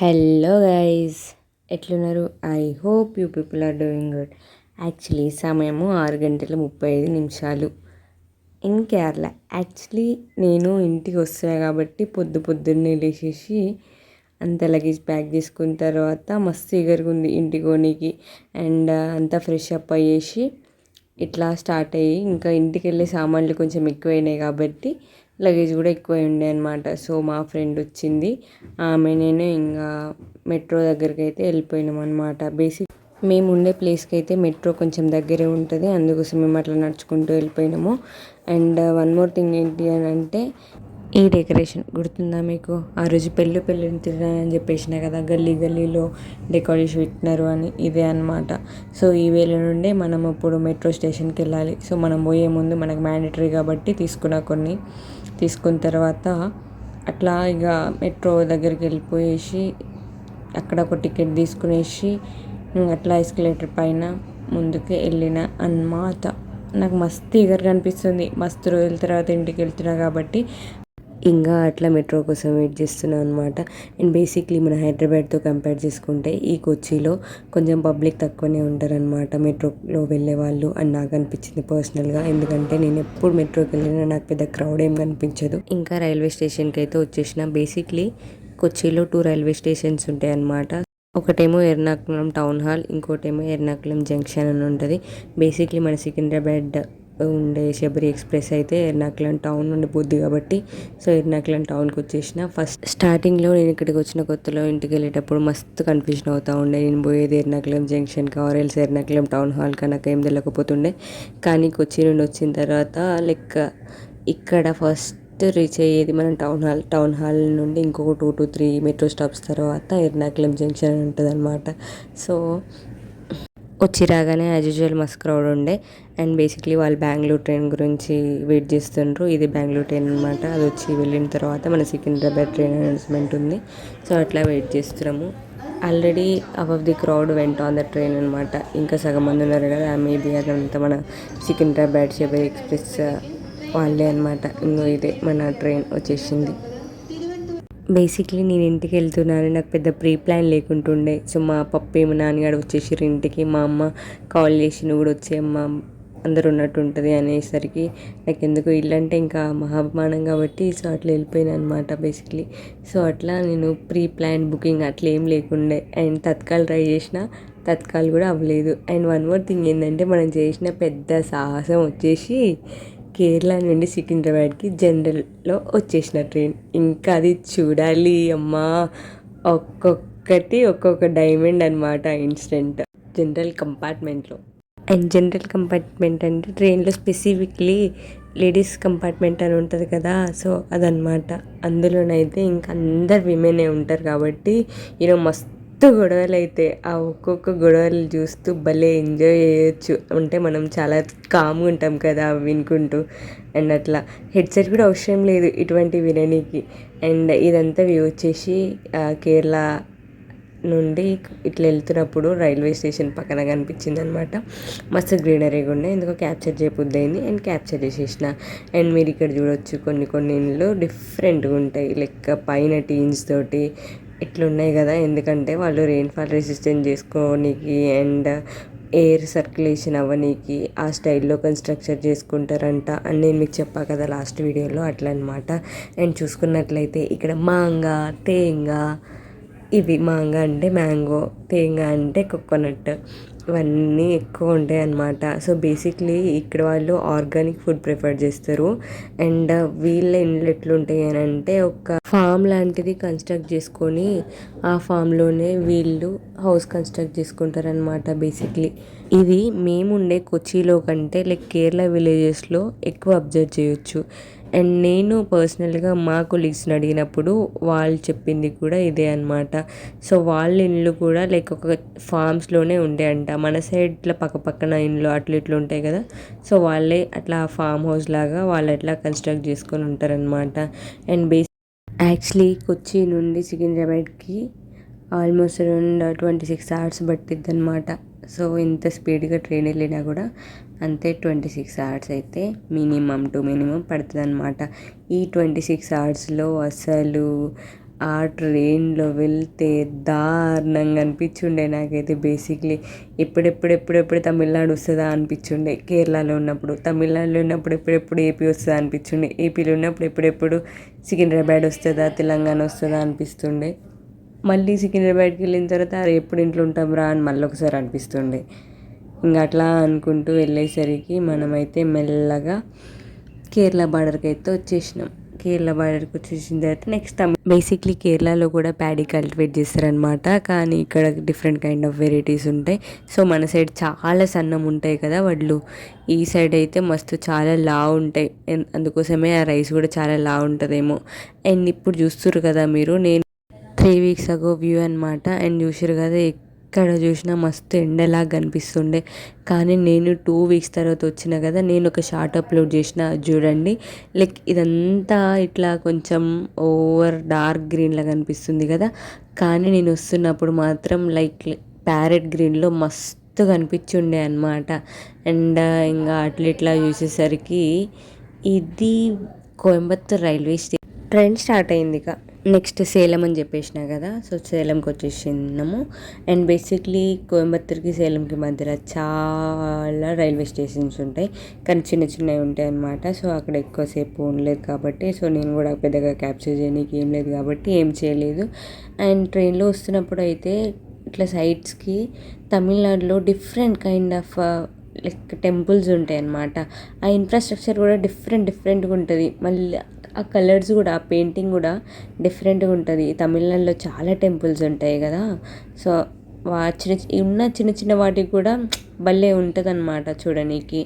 Hello guys, ఎట్లున్నారు? I hope you people are doing good. Actually సమయము 6:35 in Kerala. Actually నేను ఇంటికి వస్తున్నా కాబట్టి పొద్దున్నే లేచేసి అంత లగేజ్ ప్యాక్ చేసుకున్న తర్వాత మస్తు ఎగరుగా ఉంది ఇంటికి పోనీకి. అండ్ అంతా ఫ్రెష్ అప్ అయ్యేసి ఇట్లా స్టార్ట్ అయ్యి ఇంకా ఇంటికి వెళ్ళే సామాన్లు కొంచెం ఎక్కువైనాయి కాబట్టి లగేజ్ కూడా ఎక్కువ ఉండే అనమాట. సో మా ఫ్రెండ్ వచ్చింది, ఆమె నేను ఇంకా మెట్రో దగ్గరికి అయితే వెళ్ళిపోయినాం అనమాట. మేము ఉండే ప్లేస్కి అయితే మెట్రో కొంచెం దగ్గరే ఉంటుంది, అందుకోసం మేము అట్లా నడుచుకుంటూ వెళ్ళిపోయినాము. అండ్ వన్ మోర్ థింగ్ ఏంటి అని అంటే, ఈ డెకరేషన్ గుర్తుందా మీకు? ఆ రోజు పెళ్ళిని తిన్నానని చెప్పేసిన కదా, గల్లీలో డెకరేషన్ పెట్టినారు అని, ఇదే అనమాట. సో ఈ వేళ నుండే మనం ఇప్పుడు మెట్రో స్టేషన్కి వెళ్ళాలి. సో మనం పోయే ముందు మనకు మ్యాండేటరీ కాబట్టి తీసుకున్న తర్వాత అట్లా ఇక మెట్రో దగ్గరికి వెళ్ళిపోయేసి అక్కడ ఒక టికెట్ తీసుకునేసి అట్లా ఎస్కలేటర్ పైన ముందుకు వెళ్ళిన అన్నమాట. నాకు మస్తు ఈగర్గా అనిపిస్తుంది, మస్తు రోజుల తర్వాత ఇంటికి వెళ్తున్నా కాబట్టి ఇంకా అట్లా మెట్రో కోసం వెయిట్ చేస్తున్నాను అనమాట. అండ్ బేసిక్లీ మన హైదరాబాద్తో కంపేర్ చేసుకుంటే ఈ కొచ్చిలో కొంచెం పబ్లిక్ తక్కువనే ఉంటారనమాట మెట్రోలో వెళ్ళే వాళ్ళు అని నాకు అనిపించింది పర్సనల్గా. ఎందుకంటే నేను ఎప్పుడు మెట్రోకి వెళ్ళినా నాకు పెద్ద క్రౌడ్ ఏం కనిపించదు. ఇంకా రైల్వే స్టేషన్కి అయితే వచ్చేసిన. బేసిక్లీ కొచ్చిలో 2 రైల్వే స్టేషన్స్ ఉంటాయి అన్నమాట. ఒకటేమో ఎర్నాకుళం టౌన్ హాల్, ఇంకోటేమో ఎర్నాకుళం జంక్షన్ అని ఉంటుంది. బేసిక్లీ మన సికింద్రాబాద్ ఉండే శబరి ఎక్స్ప్రెస్ అయితే ఎర్నాకుళం టౌన్ నుండి పోద్ది కాబట్టి సో ఎర్నాకుళం టౌన్కి వచ్చేసిన. ఫస్ట్ స్టార్టింగ్లో నేను ఇక్కడికి వచ్చిన కొత్తలో ఇంటికి వెళ్ళేటప్పుడు మస్తు కన్ఫ్యూజన్ అవుతూ ఉండే, నేను పోయేది ఎర్నాకుళం జంక్షన్కి ఆర్ఎల్స్ ఎర్నాకుళం టౌన్ హాల్కి నాకు ఏం తెలియకపోతుండే. కానీ కొచ్చి నుండి వచ్చిన తర్వాత ఇక్కడ ఫస్ట్ రీచ్ అయ్యేది మనం టౌన్ హాల్ నుండి ఇంకొక 2 to 3 మెట్రో స్టాప్స్ తర్వాత ఎర్నాకుళం జంక్షన్ అని ఉంటుంది అనమాట. సో వచ్చి రాగానే యాజ్ యూజువల్ మస్తు క్రౌడ్ ఉండే. అండ్ బేసిక్లీ వాళ్ళు బెంగళూరు ట్రైన్ గురించి వెయిట్ చేస్తుండ్రు. ఇది బెంగళూరు ట్రైన్ అనమాట. అది వచ్చి వెళ్ళిన తర్వాత మన సికింద్రాబాద్ ట్రైన్ అనౌన్స్మెంట్ ఉంది. సో అట్లా వెయిట్ చేస్తున్నాము. ఆల్రెడీ అబవ్ ది క్రౌడ్ వెంట ఆన్ ద ట్రైన్ అనమాట. ఇంకా సగం మంది ఉన్నారు కదా, మేబీ అదంతా మన సికింద్రాబాద్ శబరి ఎక్స్ప్రెస్ వాళ్ళే అనమాట. ఇంకో ఇదే మన ట్రైన్ వచ్చేసింది. బేసిక్లీ నేను ఇంటికి వెళ్తున్నాను, నాకు పెద్ద ప్రీ ప్లాన్ లేకుంటుండే. సో మా పప్పి మా నాన్నగారు వచ్చేసారు ఇంటికి. మా అమ్మ కాల్ చేసి నువ్వు కూడా వచ్చేయమ్మ అందరు ఉన్నట్టు ఉంటుంది అనేసరికి నాకు ఎందుకు ఇల్లంటే ఇంకా మహాభిమానం కాబట్టి సో అట్లా వెళ్ళిపోయాను అనమాట బేసిక్లీ. సో అట్లా నేను ప్రీ ప్లాన్ బుకింగ్ అట్లా ఏం లేకుండే. అండ్ తత్కాల్ ట్రై చేసిన, తత్కాల్ కూడా అవ్వలేదు. అండ్ వన్ మోర్ థింగ్ ఏంటంటే, మనం చేసిన పెద్ద సాహసం వచ్చేసి కేరళ నుండి సికింద్రాబాద్కి జనరల్లో వచ్చేసిన ట్రైన్. ఇంకా అది చూడాలి అమ్మా, ఒక్కొక్క డైమండ్ అనమాట ఇన్సిడెంట్ జనరల్ కంపార్ట్మెంట్లో. అండ్ జనరల్ కంపార్ట్మెంట్ అంటే ట్రైన్లో స్పెసిఫిక్లీ లేడీస్ కంపార్ట్మెంట్ అని ఉంటుంది కదా, సో అదనమాట. అందులోనైతే ఇంకా అందరు విమెనే ఉంటారు కాబట్టి మస్తు గొడవలు అయితే ఆ ఒక్కొక్క గొడవలు చూస్తూ భలే ఎంజాయ్ చేయొచ్చు. అంటే మనం చాలా కామ్గా ఉంటాం కదా వినుకుంటూ. అండ్ అట్లా హెడ్సెట్ కూడా అవసరం లేదు ఇటువంటి విననీకి. అండ్ ఇదంతా వ్యూ వచ్చేసి కేరళ నుండి ఇట్లా వెళ్తున్నప్పుడు రైల్వే స్టేషన్ పక్కన కనిపించింది అనమాట. మస్తు గ్రీనరీగా ఉండే, ఎందుకో క్యాప్చర్ చేయబుద్దయింది అండ్ క్యాప్చర్ చేసేసిన. అండ్ మీరు ఇక్కడ చూడొచ్చు కొన్ని ఇండ్లు డిఫరెంట్గా ఉంటాయి, లైక్ పైన టీన్స్ తోటి ఇట్లున్నాయి కదా. ఎందుకంటే వాళ్ళు రెయిన్ఫాల్ రెసిస్టెంట్ చేసుకోనికి అండ్ ఎయిర్ సర్క్యులేషన్ అవ్వనీకి ఆ స్టైల్లో కన్స్ట్రక్షన్ చేసుకుంటారంట అని నేను మీకు చెప్పా కదా లాస్ట్ వీడియోలో, అట్లా అనమాట. అండ్ చూసుకున్నట్లయితే ఇక్కడ మాంగా, తేంగా, ఇవి మాంగా అంటే మ్యాంగో, తేంగా అంటే కోకోనట్, ఇవన్నీ ఎక్కువ ఉంటాయి అన్నమాట. సో బేసిక్లీ ఇక్కడ వాళ్ళు ఆర్గానిక్ ఫుడ్ ప్రిఫర్ చేస్తారు. అండ్ వీళ్ళ ఇండ్లు ఎట్లుంటాయి అని అంటే, ఒక ఫామ్ లాంటిది కన్స్ట్రక్ట్ చేసుకొని ఆ ఫామ్లోనే వీళ్ళు హౌస్ కన్స్ట్రక్ట్ చేసుకుంటారు అనమాట బేసిక్లీ. ఇది మేము ఉండే కొచ్చిలో కంటే లైక్ కేరళ విలేజెస్లో ఎక్కువ అబ్జర్వ్ చేయొచ్చు. అండ్ నేను పర్సనల్గా మా కొలీగ్స్ని అడిగినప్పుడు వాళ్ళు చెప్పింది కూడా ఇదే అనమాట. సో వాళ్ళ ఇండ్లు కూడా లైక్ ఒక ఫామ్స్లోనే ఉండే అంట. మన సైడ్ ఇట్లా పక్కన ఇండ్లు అట్లా ఇట్లా ఉంటాయి కదా, సో వాళ్ళే అట్లా ఫామ్ హౌస్ లాగా వాళ్ళు అట్లా కన్స్ట్రక్ట్ చేసుకొని ఉంటారనమాట. అండ్ యాక్చువల్లీ కొచ్చి నుండి సికింద్రాబాద్కి ఆల్మోస్ట్ అరౌండ్ 26 hours పట్టిద్ది అనమాట. సో ఇంత స్పీడ్గా ట్రైన్ వెళ్ళినా కూడా అంతే 26 hours అయితే మినిమం పడుతుంది అనమాట. ఈ 26 hours అసలు ఆ ట్రైన్లో వెళ్తే దారుణంగా అనిపించుండే నాకైతే. బేసిక్లీ ఎప్పుడెప్పుడు తమిళనాడు వస్తుందా అనిపించుండే. కేరళలో ఉన్నప్పుడు తమిళనాడులో ఉన్నప్పుడు ఎప్పుడెప్పుడు ఏపీ వస్తుందా అనిపించుండే. ఏపీలో ఉన్నప్పుడు ఎప్పుడెప్పుడు సికింద్రాబాద్ వస్తుందా, తెలంగాణ వస్తుందా అనిపిస్తుండే. మళ్ళీ సికింద్రాబాద్కి వెళ్ళిన తర్వాత అరే ఎప్పుడు ఇంట్లో ఉంటాం రా అని మళ్ళీ ఒకసారి అనిపిస్తుండే. ఇంకా అట్లా అనుకుంటూ వెళ్ళేసరికి మనమైతే మెల్లగా కేరళ బార్డర్కి అయితే వచ్చేసినాం. కేరళ బార్డర్కి వచ్చేసిన తర్వాత నెక్స్ట్ బేసిక్లీ కేరళలో కూడా ప్యాడీ కల్టివేట్ చేస్తారనమాట. కానీ ఇక్కడ డిఫరెంట్ కైండ్ ఆఫ్ వెరైటీస్ ఉంటాయి. సో మన సైడ్ చాలా సన్నం ఉంటాయి కదా వడ్లు, ఈ సైడ్ అయితే మస్తు చాలా లావు ఉంటాయి. అందుకోసమే ఆ రైస్ కూడా చాలా లావు ఉంటుందేమో. అండ్ ఇప్పుడు చూస్తుర్రు కదా మీరు, నేను 3 weeks ago వ్యూ అనమాట. అండ్ చూసారు కదా ఎక్కడ చూసినా మస్తు ఎండలాగా కనిపిస్తుండే. కానీ నేను 2 weeks తర్వాత వచ్చిన కదా, నేను ఒక షార్ట్ అప్లోడ్ చేసిన చూడండి. లైక్ ఇదంతా ఇట్లా కొంచెం ఓవర్ డార్క్ గ్రీన్లా కనిపిస్తుంది కదా, కానీ నేను వస్తున్నప్పుడు మాత్రం లైక్ ప్యారెట్ గ్రీన్లో మస్తు కనిపించుండే అనమాట. అండ్ ఇంకా అట్లా ఇట్లా చూసేసరికి ఇది Coimbatore railway station. Train start అయింది ఇక. నెక్స్ట్ సేలం అని చెప్పేసిన కదా, సో సేలంకి వచ్చేసినాము. అండ్ బేసిక్లీ కోయంబత్తూర్కి సేలంకి మధ్యలో చాలా రైల్వే స్టేషన్స్ ఉంటాయి, కానీ చిన్న చిన్నవి ఉంటాయి అన్నమాట. సో అక్కడ ఎక్కువసేపు ఉండలేదు కాబట్టి, సో నేను కూడా పెద్దగా క్యాప్చర్ చేయడానికి ఏం లేదు కాబట్టి ఏం చేయలేదు. అండ్ ట్రైన్లో వస్తున్నప్పుడు అయితే ఇట్లా సైడ్స్కి తమిళనాడులో different kind of like temples ఉంటాయి అన్నమాట. ఆ ఇన్ఫ్రాస్ట్రక్చర్ కూడా డిఫరెంట్గా ఉంటుంది. మళ్ళీ ఆ కలర్స్ కూడా, ఆ పెయింటింగ్ కూడా డిఫరెంట్గా ఉంటుంది. తమిళనాడులో చాలా టెంపుల్స్ ఉంటాయి కదా, సో చిన్న చిన్న వాటికి కూడా భలే ఉంటుంది అనమాట చూడడానికి.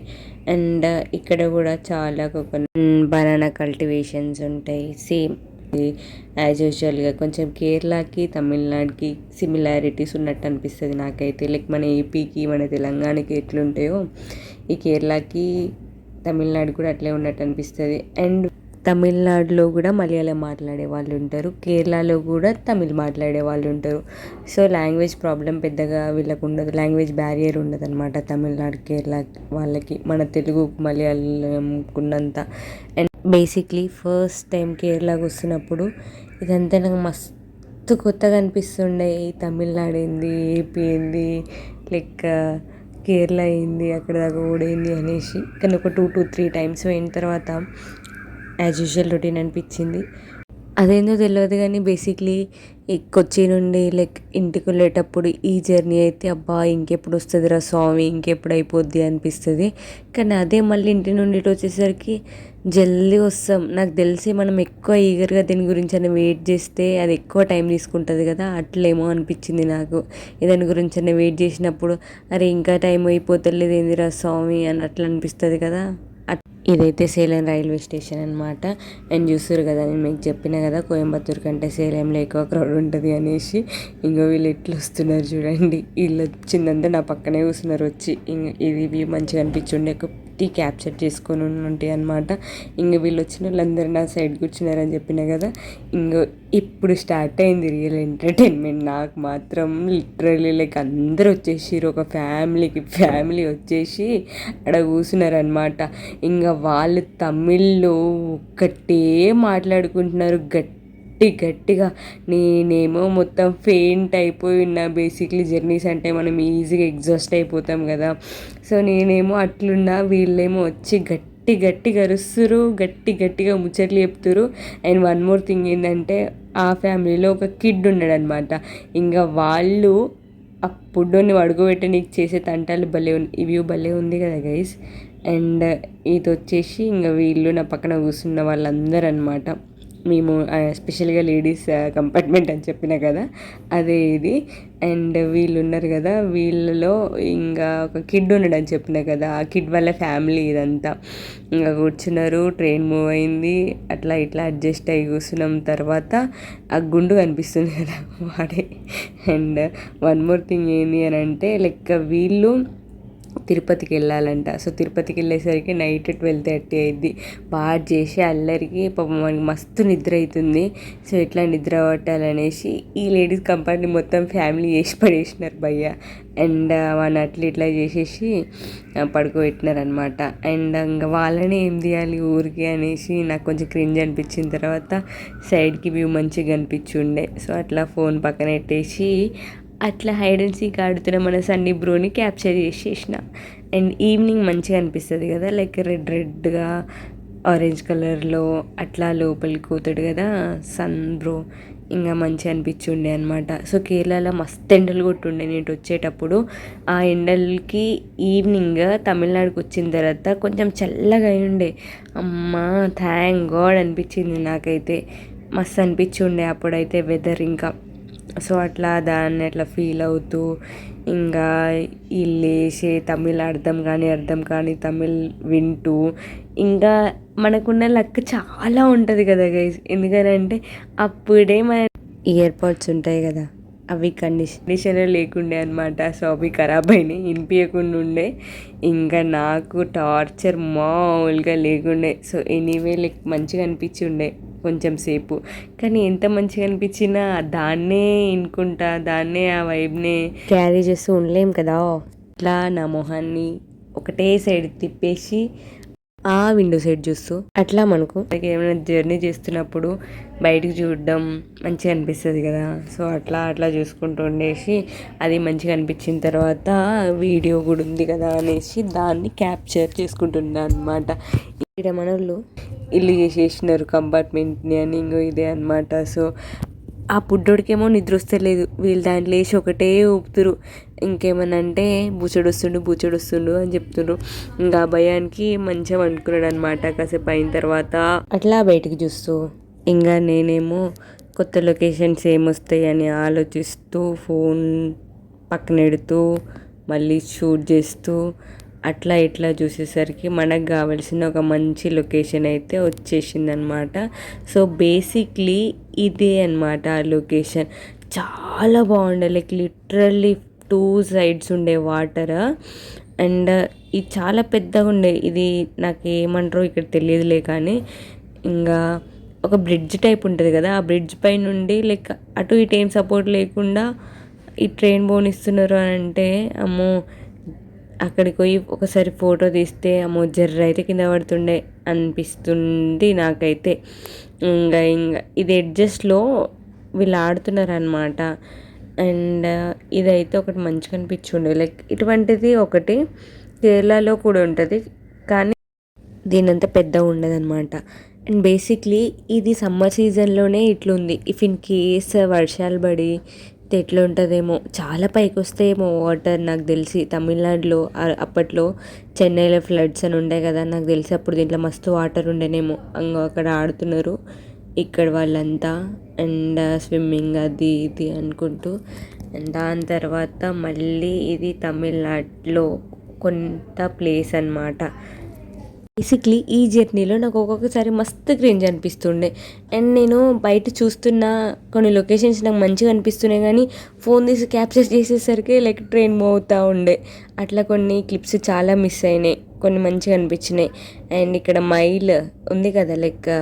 అండ్ ఇక్కడ కూడా చాలా బనానా కల్టివేషన్స్ ఉంటాయి. సేమ్ యాజ్ యూజువల్గా కొంచెం కేరళకి తమిళనాడుకి సిమిలారిటీస్ ఉన్నట్టు అనిపిస్తుంది నాకైతే. లైక్ మన ఏపీకి మన తెలంగాణకి ఎట్లుంటాయో ఈ కేరళకి తమిళనాడు కూడా అట్లే ఉన్నట్టు అనిపిస్తుంది. అండ్ తమిళనాడులో కూడా మలయాళం మాట్లాడే వాళ్ళు ఉంటారు, కేరళలో కూడా తమిళ్ మాట్లాడే వాళ్ళు ఉంటారు. సో లాంగ్వేజ్ ప్రాబ్లం పెద్దగా వీళ్ళకు ఉండదు, లాంగ్వేజ్ బ్యారియర్ ఉండదు అనమాట తమిళనాడు కేరళ వాళ్ళకి, మన తెలుగు మలయాళంకున్నంత. అండ్ బేసిక్లీ ఫస్ట్ టైం కేరళకు వస్తున్నప్పుడు ఇదంతా నాకు మస్తు కొత్తగా అనిపిస్తుండే. తమిళనాడు ఏంది, ఏపీ ఏంది, లైక్ కేరళ ఏంది, అక్కడ దాకా కూడా ఏంది అనేసి. కానీ ఒక 2 to 3 times అయిన తర్వాత యాజ్ యూజువల్ రొటీన్ అనిపించింది. అదేందో తెలియదు కానీ బేసిక్లీ కొచ్చి నుండి లైక్ ఇంటికి వెళ్ళేటప్పుడు ఈ జర్నీ అయితే అబ్బా ఇంకెప్పుడు వస్తుందిరా స్వామి, ఇంకెప్పుడు అయిపోద్ది అనిపిస్తుంది. కానీ అదే మళ్ళీ ఇంటి నుండి ఇటు వచ్చేసరికి జల్దీ వస్తాం. నాకు తెలిసి మనం ఎక్కువ ఈగర్గా దీని గురించి అని వెయిట్ చేస్తే అది ఎక్కువ టైం తీసుకుంటుంది కదా, అట్లేమో అనిపించింది నాకు. దాని గురించి అని వెయిట్ చేసినప్పుడు అరే ఇంకా టైం అయిపోతలేదు ఏందిరా స్వామి అని అట్లా అనిపిస్తుంది కదా. ఇదైతే సేలం రైల్వే స్టేషన్ అనమాట. అండ్ చూస్తారు కదా, నేను మీకు చెప్పిన కదా కోయంబత్తూర్ కంటే సేలంలో ఎక్కువ క్రౌడ్ ఉంటుంది అనేసి. ఇంకో వీళ్ళు ఎట్లా వస్తున్నారు చూడండి, వీళ్ళు వచ్చిందంటే నా పక్కనే కూర్చున్నారు వచ్చి. ఇది మంచిగా అనిపించుండే, క్యాప్చర్ చేసుకొని ఉంటాయి అనమాట. ఇంక వీళ్ళు వచ్చిన వాళ్ళందరూ నా సైడ్ కూర్చున్నారని చెప్పిన కదా. ఇంకో ఇప్పుడు స్టార్ట్ అయింది రియల్ ఎంటర్టైన్మెంట్. నాకు మాత్రం లిటరలీ లైక్ అందరూ వచ్చేసారు, ఒక ఫ్యామిలీ వచ్చేసి అక్కడ కూర్చున్నారనమాట. ఇంకా వాళ్ళు తమిళ్లో ఒక్కటే మాట్లాడుకుంటున్నారు గట్టిగా. నేనేమో మొత్తం ఫెయింట్ అయిపోయి ఉన్నా. బేసిక్లీ జర్నీస్ అంటే మనం ఈజీగా ఎగ్జాస్ట్ అయిపోతాం కదా, సో నేనేమో అట్లున్నా. వీళ్ళేమో వచ్చి గట్టిగా అరుస్తురు, గట్టిగా ముచ్చట్లు చెప్తురు. అండ్ వన్ మోర్ థింగ్ ఏంటంటే ఆ ఫ్యామిలీలో ఒక కిడ్ ఉన్నాడు అనమాట. ఇంకా వాళ్ళు ఆ పుడ్డోని పడుకోబెట్టడానికి చేసే తంటాలు భలే ఉంది. ఈ వ్యూ భలే ఉంది కదా గైస్. అండ్ ఇది వచ్చేసి ఇంకా వీళ్ళు నా పక్కన కూర్చున్న వాళ్ళందరూ అనమాట. మేము ఎస్పెషల్గా లేడీస్ కంపార్ట్మెంట్ అని చెప్పిన కదా, అదే ఇది. అండ్ వీళ్ళు ఉన్నారు కదా, వీళ్ళలో ఇంకా ఒక కిడ్ ఉన్నాడు అని చెప్పిన కదా, ఆ కిడ్ వాళ్ళ ఫ్యామిలీ ఇదంతా. ఇంకా కూర్చున్నారు, ట్రైన్ మూవ్ అయింది, అట్లా ఇట్లా అడ్జస్ట్ అయ్యి కూర్చున్నాం. తర్వాత ఆ గుండు కనిపిస్తుంది కదా వాడే. అండ్ వన్ మోర్ థింగ్ ఏంటి అని అంటే లైక్ వీళ్ళు తిరుపతికి వెళ్ళాలంట. సో తిరుపతికి వెళ్ళేసరికి నైట్ 12:30 అయింది. బాగా చేసి అల్లరికి పాపం మనకి మస్తు నిద్ర అవుతుంది. సో ఇట్లా నిద్ర పట్టాలనేసి ఈ లేడీస్ కంపార్ట్మెంట్ మొత్తం ఫ్యామిలీ వేసి పడేసినారు భయ్య. అండ్ వాళ్ళని అట్లా ఇట్లా చేసేసి పడుకోబెట్టినారనమాట. అండ్ ఇంకా వాళ్ళని ఏం తీయాలి ఊరికి అనేసి నాకు కొంచెం క్రింజ్ అనిపించిన తర్వాత సైడ్కి వ్యూ మంచిగా కనిపించుండే. సో అట్లా ఫోన్ పక్కన పెట్టేసి అట్లా హైడ్ అండ్ సీక్ ఆడుతున్న మన సన్నీ బ్రోని క్యాప్చర్ చేసేసిన. అండ్ ఈవినింగ్ మంచిగా అనిపిస్తుంది కదా, లైక్ రెడ్గా ఆరెంజ్ కలర్లో అట్లా లోపలికి పోతాడు కదా సన్ బ్రో, ఇంకా మంచిగా అనిపించుండే అనమాట. సో కేరళలో మస్తు ఎండలు కొట్టుండే నేను వచ్చేటప్పుడు. ఆ ఎండలకి ఈవినింగ్ తమిళనాడుకి వచ్చిన తర్వాత కొంచెం చల్లగా అయి ఉండే. అమ్మా థ్యాంక్ గాడ్ అనిపించింది నాకైతే. మస్తు అనిపించుండే అప్పుడైతే వెదర్ ఇంకా. సో అట్లా దాన్ని అట్లా ఫీల్ అవుతూ ఇంకా వీళ్ళు వేసే తమిళ్ అర్థం కానీ తమిళ్ వింటూ ఇంకా మనకున్న లక్ చాలా ఉంటుంది కదా గైస్. ఎందుకంటే అప్పుడే మన ఇయర్ పాడ్స్ ఉంటాయి కదా, అవి కండిషన్ లేకుండే అనమాట. సో అవి ఖరాబ్ అయినాయి, వినిపించకుండా ఉండే. ఇంకా నాకు టార్చర్ మామూలుగా లేకుండే. సో ఎనీవే లైక్ మంచిగా అనిపించి ఉండే కొంచెం సేపు. కానీ ఎంత మంచిగా అనిపించినా దాన్నే వినుకుంటా, దాన్నే ఆ వైబ్నే క్యారీ చేస్తూ ఉండలేం కదా. ఇట్లా నా మొహాన్ని ఒకటే సైడ్ తిప్పేసి ఆ విండో సైడ్ చూస్తూ అట్లా మనకు ఏమైనా జర్నీ చేస్తున్నప్పుడు బయటికి చూడడం మంచిగా అనిపిస్తుంది కదా. సో అట్లా చూసుకుంటూ ఉండేసి అది మంచిగా అనిపించిన తర్వాత వీడియో కూడా ఉంది కదా అనేసి దాన్ని క్యాప్చర్ చేసుకుంటున్నాను అనమాట. ఇక్కడ మనోళ్ళు ఇల్లు చేసేసినారు కంపార్ట్మెంట్ని అని ఇంకో ఇదే అనమాట. సో ఆ పుడ్డోడికేమో నిద్ర వస్తలేదు, వీళ్ళు దాంట్లో వేసి ఒకటే ఊపుతురు. ఇంకేమన్నా అంటే బూచొడొస్తుండు అని చెప్తుండ్రు. ఇంకా భయానికి మంచిగా వండుకున్నాడు అనమాట. కాసేపు అయిన తర్వాత అట్లా బయటికి చూస్తూ ఇంకా నేనేమో కొత్త లొకేషన్స్ ఏమొస్తాయి అని ఆలోచిస్తూ ఫోన్ పక్కనెడుతూ మళ్ళీ షూట్ చేస్తూ అట్లా ఇట్లా చూసేసరికి మనకు కావాల్సిన ఒక మంచి లొకేషన్ అయితే వచ్చేసిందనమాట. సో బేసిక్లీ ఇదే అనమాట ఆ లొకేషన్. చాలా బాగుండే, లైక్ లిటరల్లీ 2 sides ఉండే వాటర్. అండ్ ఇది చాలా పెద్దగా ఉండే. ఇది నాకు ఏమంటారో ఇక్కడ తెలియదులే కానీ ఇంకా ఒక బ్రిడ్జ్ టైప్ ఉంటుంది కదా, ఆ బ్రిడ్జ్ పై నుండి లైక్ అటు ఇటు ఏం సపోర్ట్ లేకుండా ఈ ట్రైన్ పోనిస్తున్నారు అని అంటే అమ్మో అక్కడికి పోయి ఒకసారి ఫోటో తీస్తే అమ్మో జర్ర అయితే కింద పడుతుండే అనిపిస్తుంది నాకైతే. ఇంకా ఇది ఎడ్జస్ట్లో వీళ్ళు ఆడుతున్నారు అనమాట. అండ్ ఇదైతే ఒకటి మంచిగా అనిపించుండే. లైక్ ఇటువంటిది ఒకటి కేరళలో కూడా ఉంటుంది కానీ దీనంత పెద్దగా ఉండదు అనమాట. అండ్ బేసిక్లీ ఇది సమ్మర్ సీజన్లోనే ఇట్లుంది. ఇఫ్ ఇన్ కేస్ వర్షాలు పడి ఎట్లా ఉంటుందేమో, చాలా పైకి వస్తాయేమో వాటర్. నాకు తెలిసి తమిళనాడులో అప్పట్లో చెన్నైలో ఫ్లడ్స్ అని ఉండే కదా, నాకు తెలిసి అప్పుడు దీంట్లో మస్తు వాటర్ ఉండేనేమో. అక్కడ ఆడుతున్నారు ఇక్కడ వాళ్ళంతా. అండ్ స్విమ్మింగ్ అది ఇది అనుకుంటూ. అండ్ దాని తర్వాత మళ్ళీ ఇది తమిళనాడులో కొంత ప్లేస్ అనమాట. బేసిక్లీ ఈ జర్నీలో నాకు ఒక్కొక్కసారి మస్తు క్రింజ్ అనిపిస్తుండే. అండ్ నేను బయట చూస్తున్న కొన్ని లొకేషన్స్ నాకు మంచిగా అనిపిస్తున్నాయి కానీ ఫోన్ తీసి క్యాప్చర్ చేసేసరికి లైక్ ట్రైన్ మూవ్ అవుతూ ఉండే. అట్లా కొన్ని క్లిప్స్ చాలా మిస్ అయినాయి, కొన్ని మంచిగా అనిపించినాయి. అండ్ ఇక్కడ మైల్ ఉంది కదా, లైక్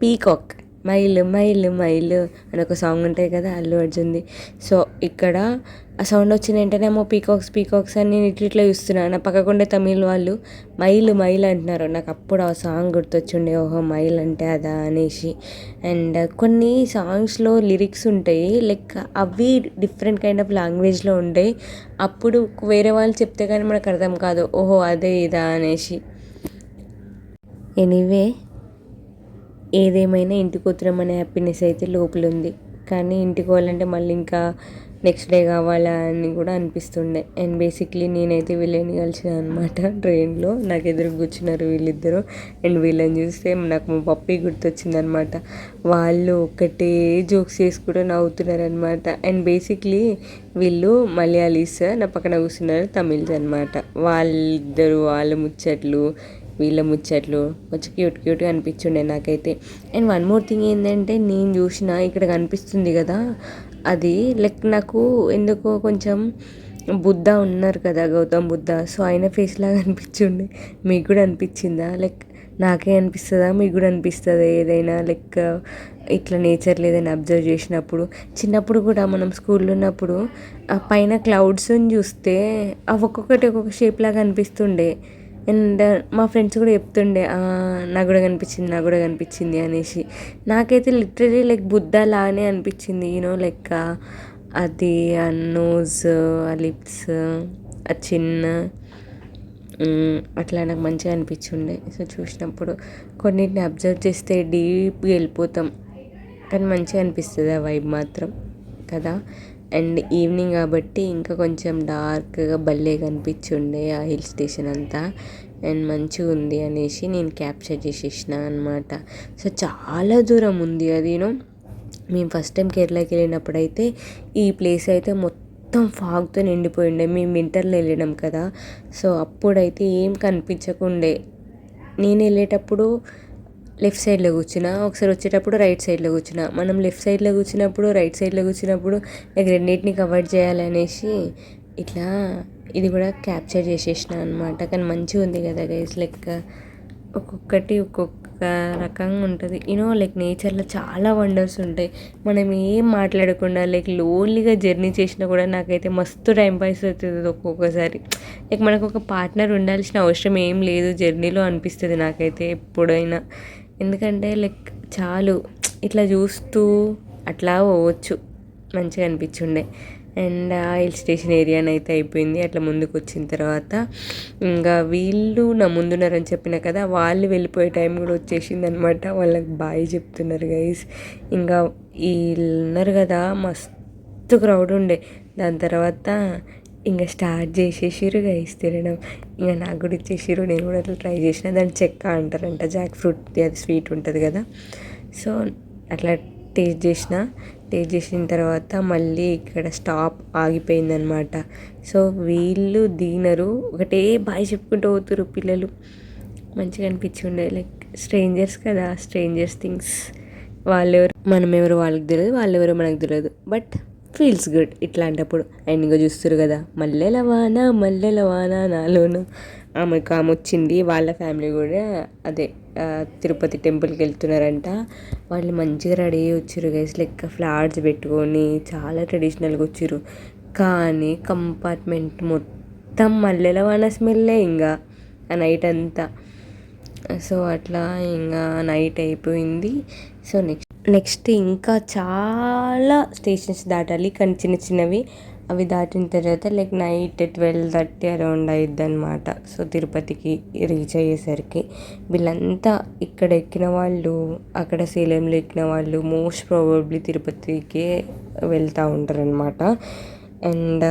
పీకాక్ మైలు మైలు మైలు అని ఒక సాంగ్ ఉంటాయి కదా అల్లు అర్జున్ది. సో ఇక్కడ ఆ సౌండ్ వచ్చిన వెంటనేమో పీకాక్స్ అని నేను ఇట్లా చూస్తున్నాను. నా పక్కకుండే తమిళ్ వాళ్ళు మైలు మైలు అంటున్నారు. నాకు అప్పుడు ఆ సాంగ్ గుర్తొచ్చుండే, ఓహో మైల్ అంటే అదా అనేసి. అండ్ కొన్ని సాంగ్స్లో లిరిక్స్ ఉంటాయి లైక్ అవి డిఫరెంట్ కైండ్ ఆఫ్ లాంగ్వేజ్లో ఉంటాయి. అప్పుడు వేరే వాళ్ళు చెప్తే కానీ మనకు అర్థం కాదు, ఓహో అదే ఇదా అనేసి. ఎనీవే ఏదేమైనా ఇంటికి వచ్చినామనే హ్యాపీనెస్ అయితే లోపల ఉంది. కానీ ఇంటికి పోవాలంటే మళ్ళీ ఇంకా నెక్స్ట్ డే కావాలా అని కూడా అనిపిస్తుండే. అండ్ బేసిక్లీ నేనైతే వీళ్ళని కలిసాను అనమాట ట్రైన్లో. నాకు ఎదురు కూర్చున్నారు వీళ్ళిద్దరు. అండ్ వీళ్ళని చూస్తే నాకు మా పప్పి గుర్తొచ్చిందనమాట. వాళ్ళు ఒకటే జోక్స్ చేసి కూడా నవ్వుతున్నారు అనమాట. అండ్ బేసిక్లీ వీళ్ళు మలయాళీస్, నా పక్కన కూర్చున్నారు తమిళ్స్ అనమాట. వాళ్ళ ముచ్చట్లు వీళ్ళ ముచ్చట్లు కొంచెం క్యూట్గా అనిపించుండే నాకైతే. అండ్ వన్ మోర్ థింగ్ ఏంటంటే నేను చూసిన ఇక్కడ కనిపిస్తుంది కదా, అది లైక్ నాకు ఎందుకో కొంచెం బుద్ధ ఉన్నారు కదా, గౌతమ్ బుద్ధ. సో ఆయన ఫేస్ లాగా అనిపించుండే. మీకు కూడా అనిపించిందా? లైక్ నాకే అనిపిస్తుందా, మీకు కూడా అనిపిస్తుందా ఏదైనా లైక్ ఇట్లా నేచర్లో ఏదైనా అబ్జర్వ్ చేసినప్పుడు? చిన్నప్పుడు కూడా మనం స్కూల్లో ఉన్నప్పుడు ఆ పైన క్లౌడ్స్ని చూస్తే అవి ఒక్కొక్కటి ఒక్కొక్క షేప్ లాగా అనిపిస్తుండే. అండ్ మా ఫ్రెండ్స్ కూడా చెప్తుండే నాకు కూడా కనిపించింది, నాకు కూడా కనిపించింది అనేసి. నాకైతే లిటరలీ లైక్ బుద్ధ లానే అనిపించింది. లైక్ అది ఆ నోజ్, ఆ లిప్స్, ఆ చిన్న అట్లా నాకు మంచిగా అనిపించుండే. సో చూసినప్పుడు కొన్నిటిని అబ్జర్వ్ చేస్తే డీప్గా వెళ్ళిపోతాం, కానీ మంచిగా అనిపిస్తుంది ఆ వైబ్ మాత్రం కదా. అండ్ ఈవినింగ్ కాబట్టి ఇంకా కొంచెం డార్క్గా భలే కనిపించుండే ఆ హిల్ స్టేషన్ అంతా. అండ్ మంచిగా ఉంది అనేసి నేను క్యాప్చర్ చేసేసిన అనమాట. సో చాలా దూరం ఉంది అది. మేము ఫస్ట్ టైం కేరళకి వెళ్ళినప్పుడు అయితే ఈ ప్లేస్ అయితే మొత్తం ఫాగ్తో నిండిపోయిండే. మేము వింటర్లో వెళ్ళినాం కదా, సో అప్పుడైతే ఏం కనిపించకుండే. నేను వెళ్ళేటప్పుడు లెఫ్ట్ సైడ్లో కూర్చున్నా, ఒకసారి వచ్చేటప్పుడు రైట్ సైడ్లో కూర్చున్నా. మనం లెఫ్ట్ సైడ్లో కూర్చున్నప్పుడు, రైట్ సైడ్లో కూర్చున్నప్పుడు నాకు రెండింటిని కవర్ చేయాలనేసి ఇట్లా ఇది కూడా క్యాప్చర్ చేసేసిన అనమాట. కానీ మంచిగా ఉంది కదా గైస్. లైక్ ఒక్కొక్కటి ఒక్కొక్క రకంగా ఉంటుంది. లైక్ నేచర్లో చాలా వండర్స్ ఉంటాయి. మనం ఏం మాట్లాడకుండా లైక్ లోన్లీగా జర్నీ చేసినా కూడా నాకైతే మస్తు టైం పాస్ అవుతుంది ఒక్కొక్కసారి. లైక్ మనకు ఒక పార్ట్నర్ ఉండాల్సిన అవసరం ఏం లేదు జర్నీలో అనిపిస్తుంది నాకైతే ఎప్పుడైనా. ఎందుకంటే లైక్ చాలు ఇట్లా చూస్తూ అట్లా పోవచ్చు, మంచిగా అనిపించుండే. అండ్ ఆ హిల్ స్టేషన్ ఏరియానైతే అయిపోయింది. అట్లా ముందుకు వచ్చిన తర్వాత ఇంకా వీళ్ళు నా ముందున్నారని చెప్పిన కదా, వాళ్ళు వెళ్ళిపోయే టైం కూడా వచ్చేసింది అనమాట. వాళ్ళకి బాయ్ చెప్తున్నారు గైస్. ఇంకా వీళ్ళు ఉన్నారు కదా, మస్తు క్రౌడ్ ఉండే. దాని తర్వాత ఇంకా స్టార్ట్ చేసేసారు గైస్ తినడం. ఇంకా నాకు కూడా ఇచ్చేసారు, నేను కూడా అట్లా ట్రై చేసిన. దాన్ని చెక్క అంటారంట, జాక్ ఫ్రూట్, అది స్వీట్ ఉంటుంది కదా. సో అట్లా టేస్ట్ చేసిన తర్వాత మళ్ళీ ఇక్కడ స్టాప్ ఆగిపోయిందనమాట. సో వీళ్ళు దిగినారు, ఒకటే బాయ్ చెప్పుకుంటూ పోతున్నారు పిల్లలు. మంచిగా అనిపించుండే. లైక్ స్ట్రేంజర్స్ కదా, స్ట్రేంజర్స్ థింగ్స్. వాళ్ళెవరు మనమెవరు వాళ్ళకి తెలియదు, వాళ్ళెవరో మనకు తెలియదు, బట్ ఫీల్స్ గుడ్ ఇట్లాంటప్పుడు. అండ్ ఇంకా చూస్తారు కదా, మల్లెల వాన నాలోను. ఆమె వచ్చింది, వాళ్ళ ఫ్యామిలీ కూడా అదే తిరుపతి టెంపుల్కి వెళ్తున్నారంట. వాళ్ళు మంచిగా రెడీ అయ్యి వచ్చారు గైస్. లెక్క ఫ్లవర్స్ పెట్టుకొని చాలా ట్రెడిషనల్గా వచ్చారు. కానీ కంపార్ట్మెంట్ మొత్తం మల్లెల వాన స్మెల్లే ఇంకా ఆ నైట్ అంతా. సో అట్లా ఇంకా నైట్ అయిపోయింది. సో నెక్స్ట్ ఇంకా చాలా స్టేషన్స్ దాటాలి, కానీ చిన్న చిన్నవి. అవి దాటిన తర్వాత లైక్ నైట్ 12:30 అరౌండ్ అయ్యిద్ది అనమాట. సో తిరుపతికి రీచ్ అయ్యేసరికి వీళ్ళంతా ఇక్కడ ఎక్కిన వాళ్ళు, అక్కడ సేలంలో ఎక్కిన వాళ్ళు మోస్ట్ ప్రాబబ్లీ తిరుపతికే వెళ్తూ ఉంటారనమాట. అండ్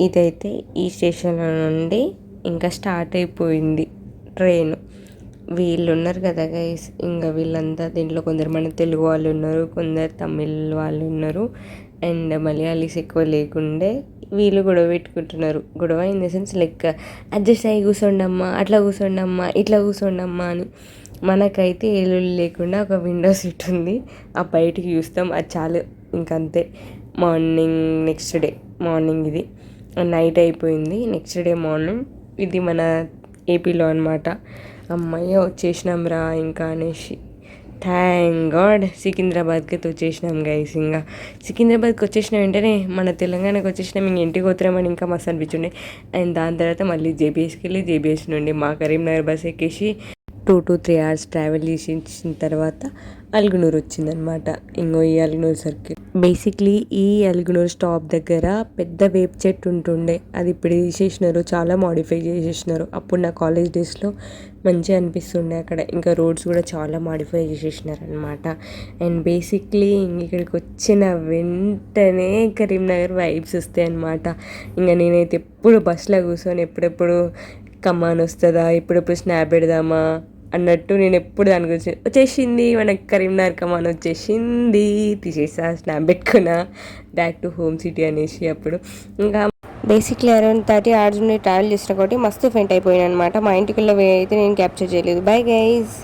ఇదైతే ఈ స్టేషన్ నుండి ఇంకా స్టార్ట్ అయిపోయింది ట్రైన్. వీళ్ళు ఉన్నారు కదా గైస్, ఇంకా వీళ్ళంతా దీంట్లో కొందరు మన తెలుగు వాళ్ళు ఉన్నారు, కొందరు తమిళ్ వాళ్ళు ఉన్నారు, అండ్ మలయాళీస్ ఎక్కువ లేకుండే. వీళ్ళు గొడవ పెట్టుకుంటున్నారు. గొడవ in the sense like adjust అయ్యి కూర్చోండమ్మా, అట్లా కూర్చోండమ్మా, ఇట్లా కూర్చోండమ్మా అని. మనకైతే ఏళ్ళు లేకుండా ఒక విండో సీట్ ఉంది, ఆ బయటికి చూస్తాం, అది చాలు ఇంకంతే. మార్నింగ్ నెక్స్ట్ డే మార్నింగ్ ఇది నైట్ అయిపోయింది, నెక్స్ట్ డే మార్నింగ్ ఇది మన ఏపీలో అనమాట. అమ్మయ్య వచ్చేసినాం రా ఇంకా అనేసి. థ్యాంక్ గాడ్ సికింద్రాబాద్కి వచ్చేసినాం గైస్. ఇంకా సికింద్రాబాద్కి వచ్చేసిన వెంటనే మన తెలంగాణకి వచ్చేసినాం. ఇంక ఇంటికి పోతున్నామని ఇంకా మస్తు అనిపించుండే. అండ్ దాని తర్వాత మళ్ళీ జేబీఎస్కి వెళ్ళి జేబీఎస్ నుండి మా కరీంనగర్ బస్ ఎక్కేసి 2 to 3 hours ట్రావెల్ చేసిన తర్వాత అల్గునూరు వచ్చిందనమాట. ఇంకో ఈ అల్గునూరు సర్కిల్. బేసిక్లీ ఈ అల్గునూరు స్టాప్ దగ్గర పెద్ద వేప చెట్టు ఉంటుండే, అది ఇప్పుడు తీసేసినారు, చాలా మాడిఫై చేసేసినారు. అప్పుడు నా కాలేజ్ డేస్లో మంచిగా అనిపిస్తుండే అక్కడ. ఇంకా రోడ్స్ కూడా చాలా మాడిఫై చేసేసినారు అనమాట. అండ్ బేసిక్లీ ఇక్కడికి వచ్చిన వెంటనే కరీంనగర్ వైబ్స్ వస్తాయి అనమాట. ఇంకా నేనైతే ఎప్పుడు బస్సులో కూర్చొని ఎప్పుడెప్పుడు కమ్మాన్ వస్తుందా, ఎప్పుడెప్పుడు స్నాప్ పెడదామా అన్నట్టు నేను ఎప్పుడు దాని గురించి వచ్చేసింది మనకి కరీంనగర్ కమాన్ వచ్చేసింది, తీసేసా, స్నాప్ పెట్టుకున్నా, బ్యాక్ టు హోమ్ సిటీ అనేసి. అప్పుడు ఇంకా బేసిక్లీ అరౌండ్ 30 hours నుండి ట్రావెల్ చేసిన కాబట్టి మస్తు ఫెంట్ అయిపోయాను అనమాట. మా ఇంటికి అయితే నేను క్యాప్చర్ చేయలేదు. Bye guys.